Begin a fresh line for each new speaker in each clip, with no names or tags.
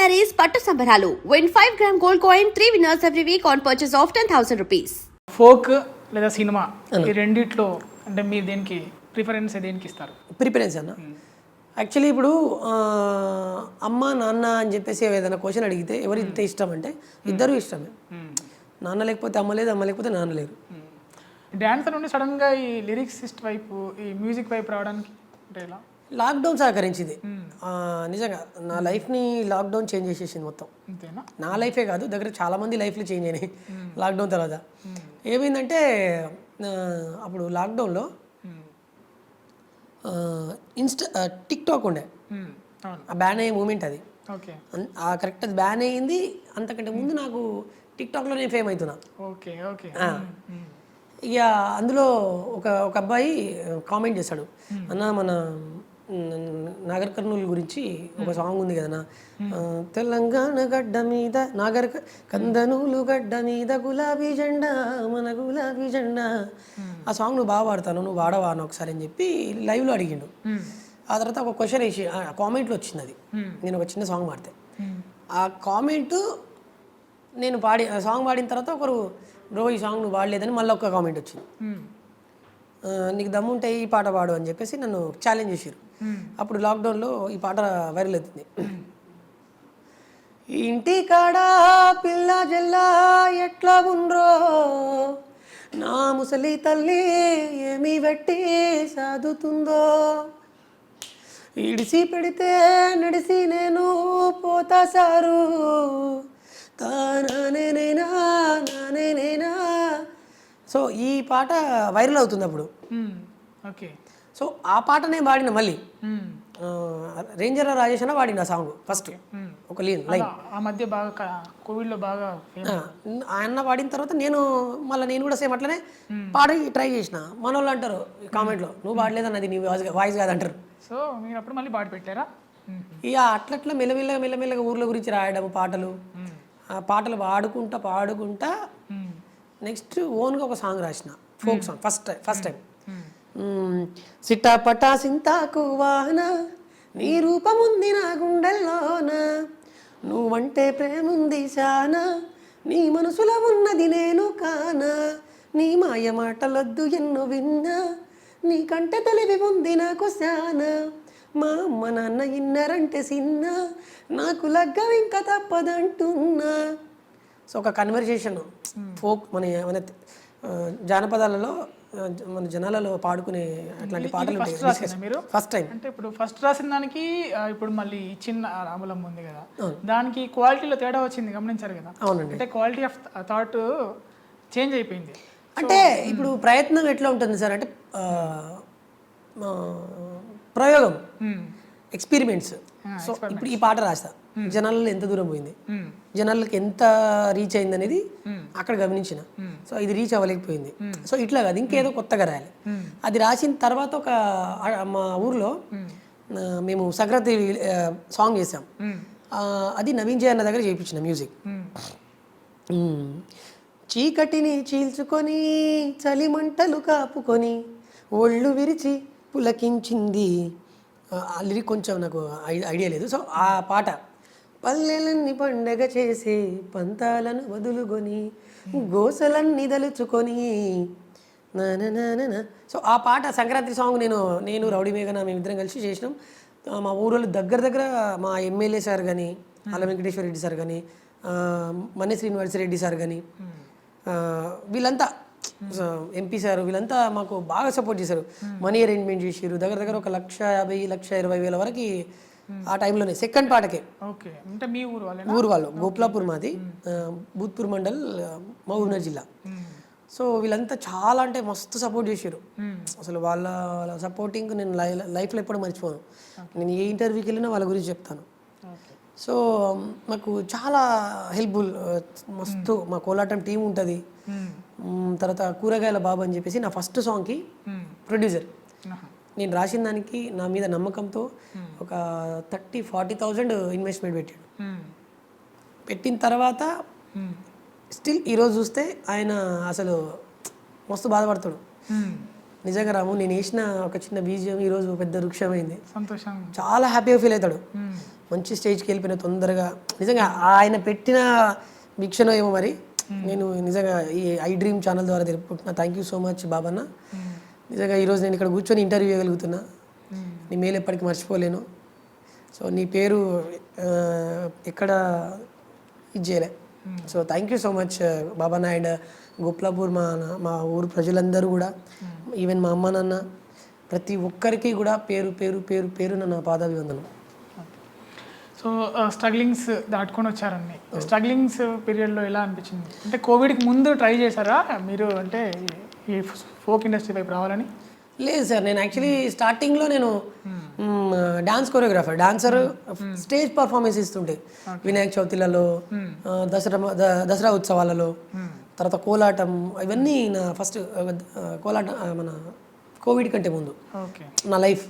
sarees పట్టు సంబరాలు. Win 5-gram gold coin, 3 winners every week on purchase of 10,000 rupees.
Folk లేదా cinema ఈ రెండిట్లో అంటే మీరు దేనికి ప్రిఫరెన్స్ దేనికి ఇస్తారు?
ప్రిఫరెన్స్ అన్న యాక్చువల్లీ ఇప్పుడు అమ్మ నాన్న అని చెప్పేసి ఏదైనా క్వశ్చన్ అడిగితే ఎవరింత ఇష్టం అంటే ఇద్దరు ఇష్టమే. నాన్న లేకపోతే అమ్మ లేదు, అమ్మ లేకపోతే నాన్న లేరు.
డ్యాన్సర్ నుండి సడన్గా ఈ లిరిక్సిస్ట్ వైపు ఈ మ్యూజిక్ వైపు రావడానికి అంటే ఎలా?
లాక్డౌన్ సహకరించింది నిజంగా. నా లైఫ్ని లాక్డౌన్ చేంజ్ చేసేసింది మొత్తం.
అంతేనా? నా
లైఫే కాదు, దగ్గర చాలామంది లైఫ్లు చేంజ్ అయినాయి లాక్డౌన్ తర్వాత. ఏమైందంటే అప్పుడు లాక్డౌన్లో టిక్ టాక్ ఉండే, బ్యాన్ అయ్యే మూమెంట్ అది.
ఓకే,
కరెక్ట్ అది బ్యాన్ అయ్యింది. అంతకంటే ముందు నాకు టిక్ టాక్లో నేను ఫేమ్ అవుతున్నా.
Okay okay.
ఇక అందులో ఒక అబ్బాయి కామెంట్ చేశాడు, అన్న మన నాగర్ కర్నూలు గురించి ఒక సాంగ్ ఉంది కదనా, తెలంగాణ గడ్డ మీద కందనూలు గడ్డ మీద గులాబీ జెండా మన గులాబీ జెండా, ఆ సాంగ్ నువ్వు బాగా పాడతాను, నువ్వు వాడవా అని ఒకసారి అని చెప్పి లైవ్లో అడిగిండు. ఆ తర్వాత ఒక క్వశ్చన్ వేసి కామెంట్లో వచ్చింది అది, నేను ఒక చిన్న సాంగ్ పాడితే ఆ కామెంటు నేను సాంగ్ పాడిన తర్వాత ఒకరు బ్రో ఈ సాంగ్ నువ్వు పాడలేదని మళ్ళీ ఒక కామెంట్ వచ్చింది, నీకు దమ్ముంటే ఈ పాట పాడు అని చెప్పేసి నన్ను ఛాలెంజ్ చేశారు. అప్పుడు లాక్డౌన్లో ఈ పాట వైరల్ అవుతుంది. ఇంటి కాడ పిల్ల జల్లా ఎట్లా ఉండ్రో, నా ముసలి తల్లి ఏమి పెట్టి సాదుతుందో, ఇడిసి పెడితే నడిసి నేను పోతా సారు, తానేనా నానేనా. సో ఈ పాట వైరల్ అవుతుంది అప్పుడు.
ఓకే.
సో ఆ పాటనే పాడిన మళ్ళీ రేంజర్ రాజేష్ అన్న వాడిన సాంగ్ ఫస్ట్ ఒక లైన్.
ఆ మధ్య బాగా కోవిడ్లో బాగా
ఆయన పాడిన తర్వాత నేను కూడా సేమ్ అట్లనే పాడి ట్రై చేసిన. మన వాళ్ళు అంటారు కామెంట్లో, నువ్వు పాడలేదన్నది నీ వాయిస్ కాదంటారు.
సో మీరు అప్పుడు మళ్ళీ పాడి పెట్టారా?
ఇక అట్లట్లా మెల్లమెల్లగా ఊర్ల గురించి రాయడం పాటలు, ఆ పాటలు పాడుకుంటా నెక్స్ట్ ఓన్గా ఒక సాంగ్ రాసిన, ఫోక్ సాంగ్ ఫస్ట్ టైం. సిట్టాపటా సింతాకు వాహన నీ రూపముంది నా గుండెల్లోన, నువ్వంటే ప్రేముంది శానా, నీ మనసులో ఉన్నది నేను కానా, నీ మాయ మాటలొద్దు ఎన్నో విన్నా, నీ కంటే తెలివి ఉంది నాకు శానా, మా అమ్మ నాన్న ఇన్నరంటే సిన్న, నాకు లగ్గం ఇంకా తప్పదంటున్నా. సో ఒక కన్వర్జేషన్ ఫోక్ మన జానపదాలలో మన జనాలలో పాడుకునే అట్లాంటి పాటలు
మీరు
ఫస్ట్ టైం.
అంటే ఇప్పుడు ఫస్ట్ రాసిన దానికి ఇప్పుడు మళ్ళీ చిన్న రాములం ఉంది కదా, దానికి క్వాలిటీలో తేడా వచ్చింది, గమనించారు కదా?
అవునండి.
అంటే క్వాలిటీ ఆఫ్ థాట్ చేంజ్ అయిపోయింది.
అంటే ఇప్పుడు ప్రయత్నం ఎట్లా ఉంటుంది సార్ అంటే ప్రయోగం, ఎక్స్పెరిమెంట్స్. సో ఇప్పుడు ఈ పాట రాస్తా, జనాలలో ఎంత దూరం పోయింది, జనాలకి ఎంత రీచ్ అయింది అనేది అక్కడ గమనించిన. సో ఇది రీచ్ అవ్వలేకపోయింది, సో ఇట్లా కాదు ఇంకేదో కొత్తగా రాయాలి. అది రాసిన తర్వాత మా ఊర్లో మేము సంక్రాంతి సాంగ్ చేసాం, అది నవీన్ జయ అన్న దగ్గర చేయించిన మ్యూజిక్. చీకటిని చీల్చుకొని చలిమంటలు కాపుకొని ఒళ్ళు విరిచి పులకించింది, ఆ లిరిక్ కొంచెం నాకు ఐడియా లేదు. సో ఆ పాట పల్లెలన్నీ పండగ చేసి పంతాలను వదులుకొని గోసలన్నీ దలుచుకొని నానా. సో ఆ పాట సంక్రాంతి సాంగ్ నేను రౌడీ మేఘన మేమిద్దరం కలిసి చేసినాం. మా ఊరోళ్ళు దగ్గర మా ఎమ్మెల్యే సార్ కానీ, అల్ల వెంకటేశ్వర రెడ్డి సార్ కానీ, మన్య శ్రీనివాస్ రెడ్డి సార్ కానీ, వీళ్ళంతా ఎంపీ సార్ వీళ్ళంతా మాకు బాగా సపోర్ట్ చేశారు. మనీ అరేంజ్మెంట్ చేసారు, దగ్గర 1,50,000-1,20,000 వరకు ఆ టైంలోనే సెకండ్ పాటకే. ఊరు వాళ్ళు గోపులాపూర్, మాది భూత్పూర్ మండల్, మహబూబ్నగర్ జిల్లా. సో వీళ్ళంతా చాలా అంటే మస్తు సపోర్ట్ చేశారు. అసలు వాళ్ళ సపోర్టింగ్ నేను లైఫ్లో ఎప్పుడు మర్చిపోను. నేను ఏ ఇంటర్వ్యూకి వెళ్ళినా వాళ్ళ గురించి చెప్తాను. సో మాకు చాలా హెల్ప్ఫుల్, మస్తు మా కోలాటం టీం ఉంటుంది. తర్వాత కూరగాయల బాబు అని చెప్పేసి నా ఫస్ట్ సాంగ్కి ప్రొడ్యూసర్, నేను రాసిన దానికి నా మీద నమ్మకంతో ఒక 30,000-40,000 ఇన్వెస్ట్మెంట్ పెట్టాడు. పెట్టిన తర్వాత స్టిల్ ఈరోజు చూస్తే ఆయన అసలు మస్తు బాధపడతాడు. నిజంగా రాము, నేను వేసిన ఒక చిన్న బీజం ఈరోజు పెద్ద వృక్షమైంది,
సంతోషం,
చాలా హ్యాపీగా ఫీల్ అవుతాడు. మంచి స్టేజ్కి వెళ్ళిపోయిన తొందరగా. నిజంగా ఆయన పెట్టిన వీక్షణ ఏమో మరి. నేను నిజంగా ఈ ఐ డ్రీమ్ ఛానల్ ద్వారా తెలుపుకుంటున్నా. Thank you so much Babanna. నిజంగా ఈరోజు నేను ఇక్కడ కూర్చొని ఇంటర్వ్యూ చేయగలుగుతున్నా. నీ మేలు ఎప్పటికీ మర్చిపోలేను. సో నీ పేరు ఎక్కడ ఇది చేయలే. So thank you so much Babanna. And Goplapur మా ఊరు ప్రజలందరూ కూడా, ఈవెన్ మా అమ్మ నాన్న, ప్రతి ఒక్కరికి కూడా పేరు పేరు పేరు పేరున నా పాదాభివందనం.
సో స్ట్రగ్లింగ్స్ దాటుకొని వచ్చారండి. స్ట్రగ్లింగ్స్ పీరియడ్లో ఎలా అనిపించింది? అంటే కోవిడ్కి ముందు ట్రై చేశారా మీరు, అంటే ఈ ఫోక్ ఇండస్ట్రీ వైపు రావాలని?
లేదు సార్, నేను యాక్చువల్లీ స్టార్టింగ్లో నేను dance choreographer, dancer, stage performance ఇస్తుంటే వినాయక చవితిలలో, దసరా ఉత్సవాలలో, తర్వాత కోలాటం, ఇవన్నీ నా ఫస్ట్ కోలాటం మన కోవిడ్ కంటే ముందు నా లైఫ్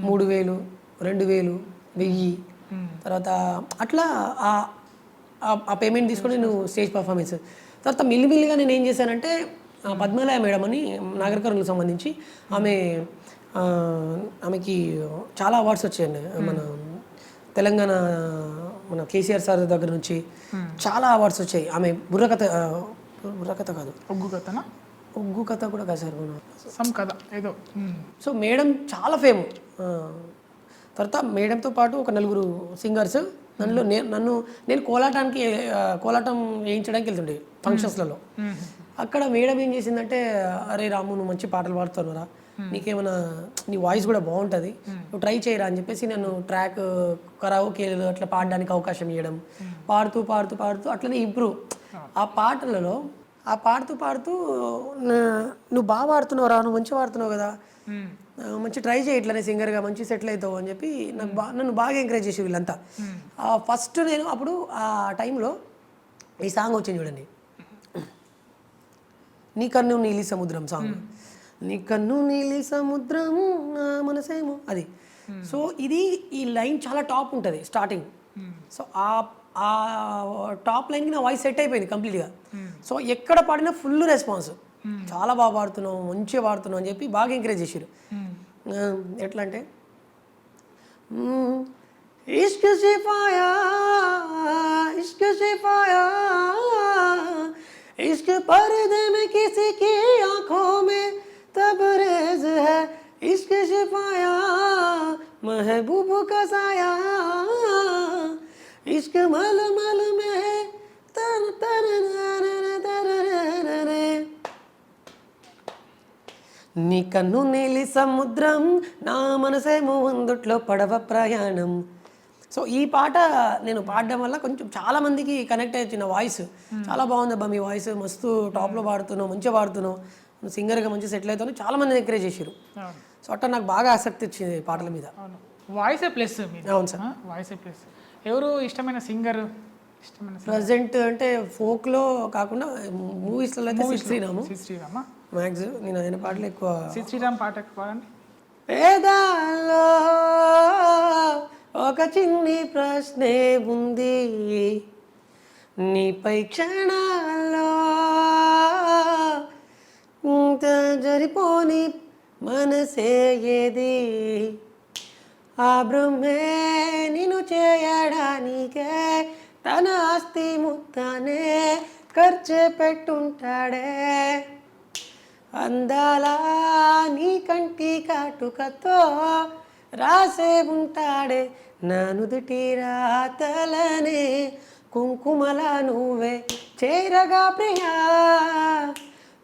3000, 2000, 1000, తర్వాత అట్లా ఆ పేమెంట్ తీసుకొని నేను స్టేజ్ పర్ఫార్మెన్స్. తర్వాత మిల్లిమిల్లిగా నేను ఏం చేశానంటే, పద్మలయ మేడం అని నాగర్ కర్నూలుకు సంబంధించి ఆమెకి చాలా అవార్డ్స్ వచ్చాయండి. మన తెలంగాణ మన కేసీఆర్ సార్ దగ్గర నుంచి చాలా అవార్డ్స్ వచ్చాయి. ఆమె బుర్రకథ కాదు, ఒగ్గు కథ కూడా కాదు సార్,
సమ్ కథ ఏదో.
సో మేడం చాలా ఫేమస్. తర్వాత మేడంతో పాటు ఒక 4 సింగర్స్ నేను కోలాటం వేయించడానికి వెళ్తుండే ఫంక్షన్స్లలో. అక్కడ మేడం ఏం చేసిందంటే, అరే రాము నువ్వు మంచి పాటలు పాడుతున్నారా, నీకేమైనా నీ వాయిస్ కూడా బాగుంటుంది, నువ్వు ట్రై చేయరా అని చెప్పేసి నన్ను ట్రాక్ కరాోకేలో అట్లా పాడడానికి అవకాశం ఇవ్వడం. పాడుతూ పాడుతూ పాడుతూ అట్లనే ఇంప్రూవ్. ఆ పాటలలో పాడుతూ నువ్వు బాగా పాడుతున్నావు రా, నువ్వు మంచిగా పాడుతున్నావు కదా, మంచి ట్రై చేయి, ఇట్లనే సింగర్గా మంచి సెటిల్ అవుతావు అని చెప్పి నన్ను బాగా ఎంకరేజ్ చేసి వీళ్ళంతా. ఫస్ట్ నేను అప్పుడు ఆ టైంలో ఈ సాంగ్ వచ్చింది చూడండి, నీ కన్ను నీలి సముద్రం సాంగ్. నీ కన్ను నీలి సముద్రం నా మనసేమో అది. సో ఈ లైన్ చాలా టాప్ ఉంటుంది స్టార్టింగ్. సో ఆ టాప్ లైన్కి నా వాయిస్ సెట్ అయిపోయింది కంప్లీట్గా. సో ఎక్కడ పాడినా ఫుల్ రెస్పాన్స్, చాలా బాగా పాడుతున్నావు, మంచిగా పాడుతున్నావు అని చెప్పి బాగా ఎంకరేజ్ చేశారు. ఎట్లా అంటే, ఇష్క్ సిఫాయా ఇష్క్ సిఫాయా इश्क पर्दे में किसी की आंखों में तबरेज है, इश्क शिफाया महबूब का साया, इश्क मल मल में है तर तर तर నీ కన్ను నీలి సముద్రం నా మనసేమో అందుట్లో పడవ ప్రయాణం. సో ఈ పాట నేను పాడడం వల్ల కొంచెం చాలా మందికి కనెక్ట్ అయ్యి నా వాయిస్ చాలా బాగుంది అబ్బా, మీ వాయిస్ మస్తు టాప్లో పాడుతున్నావు, మంచిగా పాడుతున్నావు, సింగర్గా మంచిగా సెటిల్ అవుతావు, చాలా మంది ఎంకరేజ్ చేశారు. సో అట్లా నాకు బాగా ఆసక్తి వచ్చింది పాటల మీద.
Voice plus.
అవును సార్,
వాయిస్ ప్లస్. ఎవరు ఇష్టమైన సింగర్?
ప్రజెంట్ అంటే ఫోక్లో కాకుండా మూవీస్లలో అయితే
శ్రీరామ
మ్యాక్స్. నేను ఆయన పాటలు ఎక్కువ.
శ్రీరామ్ పాట పాడండి.
పేదాల్లో ఒక చిన్ని ప్రశ్నే ఉంది, నీపై క్షణాల్లో జరిపోని మనసే ఏది, ఆ బ్రహ్మే నిన్ను చేయడానికే తన ఆస్తి మొత్తానే ఖర్చు పెట్టుంటాడే, అందాలా నీ కంటి కాటుకతో రాసే ఉంటాడే, నా నుదుటి రాతలనే కుంకుమల నువ్వే చేరగా ప్రియా,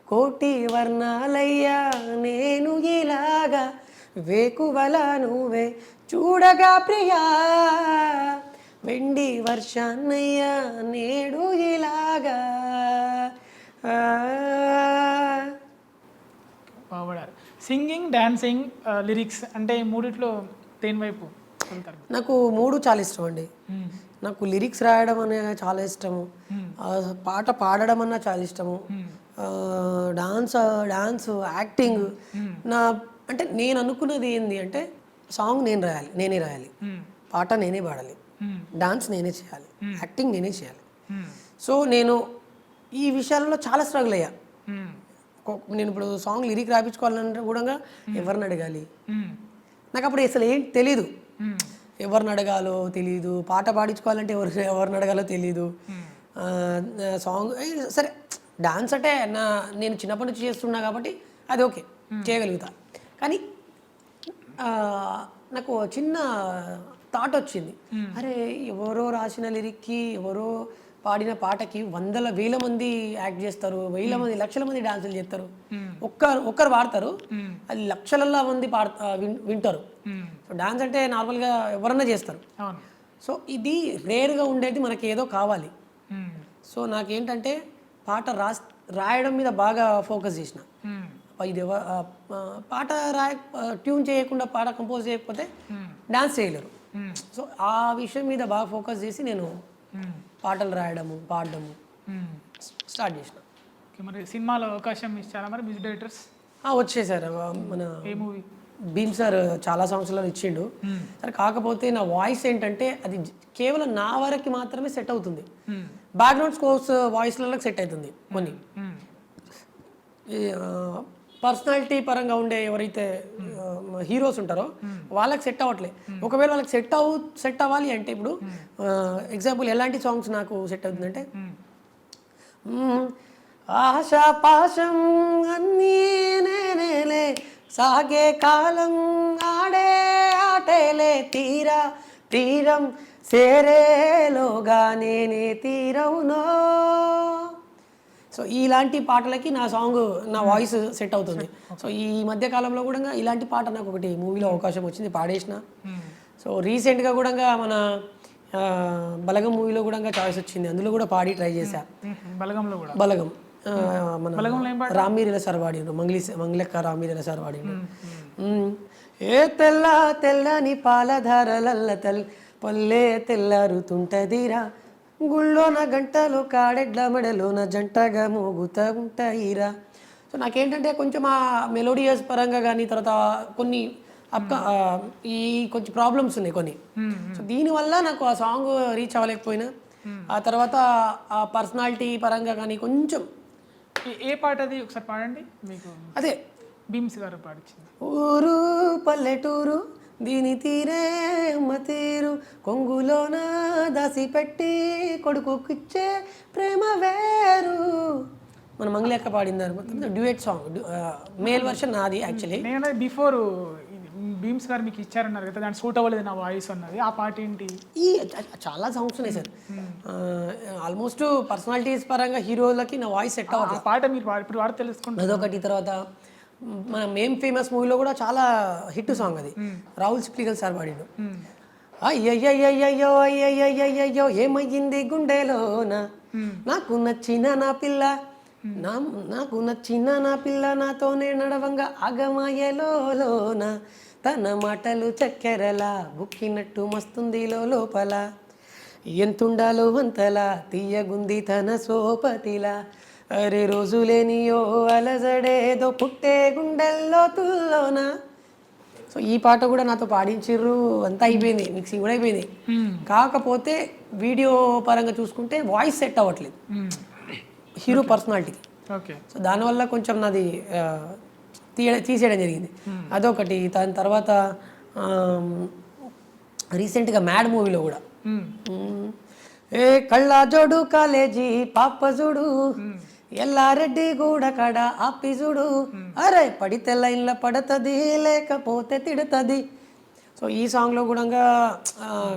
కోటి వర్ణాలయ్యా నేను ఇలాగా వేకువల నువ్వే చూడగా ప్రియా, వెండి వర్షాన్నయ్యా నేడు ఇలాగా.
బాగుపడారు. సింగింగ్, డాన్సింగ్, లిరిక్స్ అంటే ఈ మూడిట్లో దేని వైపు వెళ్తారు?
నాకు 3 చాలా ఇష్టం అండి. నాకు లిరిక్స్ రాయడం అనే చాలా ఇష్టము, పాట పాడడం అన్నా చాలా ఇష్టము, డాన్స్, యాక్టింగ్. అంటే నేను అనుకున్నది ఏంది అంటే, సాంగ్ నేనే రాయాలి, పాట నేనే పాడాలి, డాన్స్ నేనే చేయాలి, యాక్టింగ్ నేనే చేయాలి. సో నేను ఈ విషయాలలో చాలా స్ట్రగుల్ అయ్యా. నేను ఇప్పుడు సాంగ్ లిరిక్ రాయించుకోవాలంటే కూడా ఎవరిని అడగాలి, నాకు అప్పుడు అసలు ఏంటి తెలీదు. ఎవరిని అడగాలో తెలియదు, పాట పాడించుకోవాలంటే ఎవరిని అడగాలో తెలియదు. సాంగ్ సరే డాన్స్ అంటే నేను చిన్నప్పటి నుంచి చేస్తున్నా కాబట్టి అది ఓకే చేయగలుగుతా. కానీ నాకు చిన్న థాట్ వచ్చింది, అరే ఎవరో రాసిన లిరిక్కి ఎవరో పాడిన పాటకి వందల వేల మంది యాక్ట్ చేస్తారు, వేల మంది లక్షల మంది డాన్సులు చేస్తారు, ఒక్కరు పాడతారు, అది లక్షలల్లో మంది వింటారు. సో డాన్స్ అంటే నార్మల్గా ఎవరన్నా చేస్తారు. సో ఇది రేర్గా ఉండేది, మనకి ఏదో కావాలి. సో నాకేంటంటే పాట రాయడం మీద బాగా ఫోకస్ చేసిన. ఇది పాట ట్యూన్ చేయకుండా పాట కంపోజ్ చేయకపోతే డాన్స్ చేయలేరు. సో ఆ విషయం మీద బాగా ఫోకస్ చేసి నేను పాటలు రాయడము పాడడము స్టార్ట్ చేసిన.
మరి సినిమాలో అవకాశం ఇచ్చారా మరి మ్యూజిక్ డైరెక్టర్స్?
వచ్చేసారు. మన
ఏ మూవీ?
భీమ్ సార్ చాలా సంవత్సరాలు ఇచ్చిండు. సరే కాకపోతే నా వాయిస్ ఏంటంటే అది కేవలం నా వరకు మాత్రమే సెట్ అవుతుంది. బ్యాక్గ్రౌండ్ స్కోర్స్ వాయిస్లలో సెట్ అవుతుంది. కొన్ని పర్సనాలిటీ పరంగా ఉండే ఎవరైతే హీరోస్ ఉంటారో వాళ్ళకి సెట్ అవ్వట్లేదు. ఒకవేళ వాళ్ళకి సెట్ అవ్వాలి అంటే ఇప్పుడు ఎగ్జాంపుల్ ఎలాంటి సాంగ్స్ నాకు సెట్ అవుతుందంటే ఆశా పాశం అన్నీ నేనేలే సాగే కాలం ఆడే ఆటేలే తీరం సేరేలోగా నేనే తీరవునో. సో ఇలాంటి పాటలకి నా సాంగ్ నా వాయిస్ సెట్ అవుతుంది. సో ఈ మధ్య కాలంలో కూడా ఇలాంటి పాట నాకు ఒకటి మూవీలో అవకాశం వచ్చింది, పాడేసిన. సో రీసెంట్గా కూడా మన బలగం మూవీలో కూడా చాయిస్ వచ్చింది, అందులో కూడా పాడి ట్రై చేశా. బలగం మన రామీరెల సార్ పాడిండు, మంగళక్క రామీరెల సార్ పాడిండు. ఏ తెల్లని పాలధారలల్ల పల్లె తెల్లారుతుంటదిరా, గుళ్ళోన గంటలు కాడెడ్ల మెడలోన జంటగా మోగుతూ ఉంటాయిరా. సో నాకేంటంటే కొంచెం ఆ మెలోడియస్ పరంగా కానీ తర్వాత కొన్ని ఈ కొంచెం ప్రాబ్లమ్స్ ఉన్నాయి కొన్ని. సో దీనివల్ల నాకు ఆ సాంగ్ రీచ్ అవ్వలేకపోయినా, ఆ తర్వాత ఆ పర్సనాలిటీ పరంగా కానీ కొంచెం.
ఏ పాట అది ఒకసారి పాడండి. మీకు
అదే
భీమ్స్ గారు పాడించింది.
ఊరు పల్లెటూరు దీని తీరే అమ్మ తీరు, కొంగులోన దాసి పెట్టి కొడుకుకిచ్చే ప్రేమ వేరు. మన మంగళక్క పాడిందారు, డ్యూయట్ సాంగ్, మేల్ వర్షన్ నాది యాక్చువల్లీ.
నేను బిఫోర్ భీమ్స్ గారు మీకు ఇచ్చారన్నారు కదా, దాన్ని సూట్ అవ్వలేదు నా వాయిస్ అన్నది, ఆ పాట ఏంటి?
ఈ చాలా సాంగ్స్ ఉన్నాయి సార్, ఆల్మోస్ట్ పర్సనాలిటీస్ పరంగా హీరోలకి నా వాయిస్ సెట్ అవ్వాలి.
ఆ పాట మీరు ఇప్పుడు వాడు తెలుసుకుంటారు.
అదొకటి. తర్వాత మన మేం ఫేమస్ మూవీలో కూడా చాలా హిట్ సాంగ్ అది, రాహుల్ సిప్లిగల్ సార్ పాడిండు. అయ్యయ్యయ్యయ్యో అయ్యయ్యయ్యయ్యో ఏమయ్యింది గుండెలోన, నాకు నచ్చిన నా పిల్ల నాకు నచ్చిన నా పిల్ల నాతోనే నడవంగా ఆగమాయలోన, తన మాటలు చక్కెరలా బుక్కినట్టు మస్తుంది లోపల, ఎంతుండాలో అంతలా తీయగుంది తన సోపతిలా, అరే రోజులేనియో అలజడేదో పుట్టే గుండెల్లో తుల్లోన. సో ఈ పాట కూడా నాతో పాడించిర్రు, అంతా అయిపోయింది, మిక్సింగ్ కూడా అయిపోయింది. కాకపోతే వీడియో పరంగా చూసుకుంటే వాయిస్ సెట్ అవ్వట్లేదు హీరో పర్సనాలిటీకి. సో దానివల్ల కొంచెం నాది తీసేయడం జరిగింది, అదొకటి. దాని తర్వాత రీసెంట్గా మ్యాడ్ మూవీలో కూడా ఏ కళ్ళ జోడు కాలేజీ పాప చూడు, ఎల్లారెడ్డి గూడ కడ ఆపిజుడు, అరే పడితే లైన్ల పడతది లేకపోతే తిడుతుంది. సో ఈ సాంగ్లో కూడా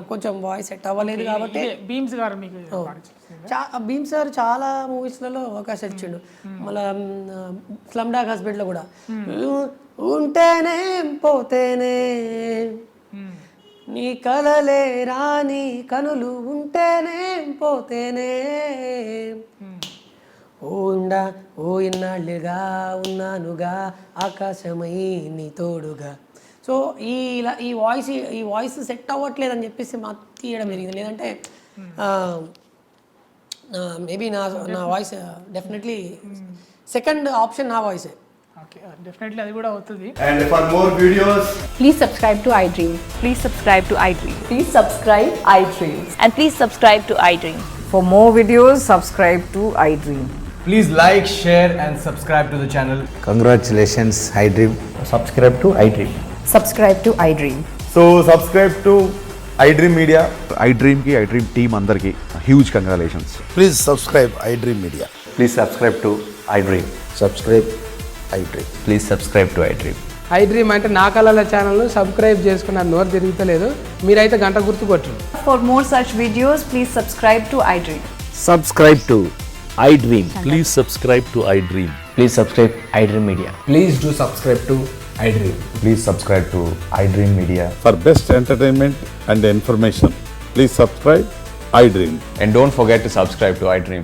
కొంచెం వాయిస్ సెట్ అవ్వలేదు కాబట్టి
భీమ్స్ గారు మీకు
భీమ్ సార్ చాలా మూవీస్లలో అవకాశం ఇచ్చిండు. మళ్ళీ స్లమ్ డాగ్ హస్బెండ్లో కూడా ఉంటేనే పోతేనే నీ కలలే రాని కనులు ఉంటేనే పోతేనే ఓ ఇన్నాళ్ళుగా ఉన్నానుగా ఆకాశమై నీ తోడుగా. సో ఈ వాయిస్ సెట్ అవ్వట్లేదు అని చెప్పేసి మాకు తీయడం జరిగింది. లేదంటే మేబీ నా వాయిస్ డెఫినెట్లీ సెకండ్ ఆప్షన్ నా వాయిసే.
Definitely అది కూడా అవుతుంది.
And for more videos,
please subscribe to iDream.
Please subscribe to iDream.
Please subscribe iDream.
And please subscribe to iDream.
For more videos, subscribe to iDream.
please like, share and subscribe to the channel.
Congratulations, iDream.
Subscribe to iDream.
Subscribe to iDream.
So subscribe to iDream Media.
iDream team అందరికి huge congratulations.
Please subscribe iDream Media.
Please subscribe to iDream.
Subscribe iDream.
Please subscribe to iDream.
iDream అంటే నా కళల ఛానల్ను subscribe చేసుకున్న నోరు తిరుగుతలేదు, మీరైతే గంట గుర్తు కొట్టండి.
For more such videos, please subscribe to iDream.
Subscribe to iDream. Please subscribe to iDream.
Please subscribe iDream Media.
Please do subscribe to iDream.
Please subscribe to iDream Media.
For best entertainment and information, please subscribe iDream.
And don't forget to subscribe to iDream.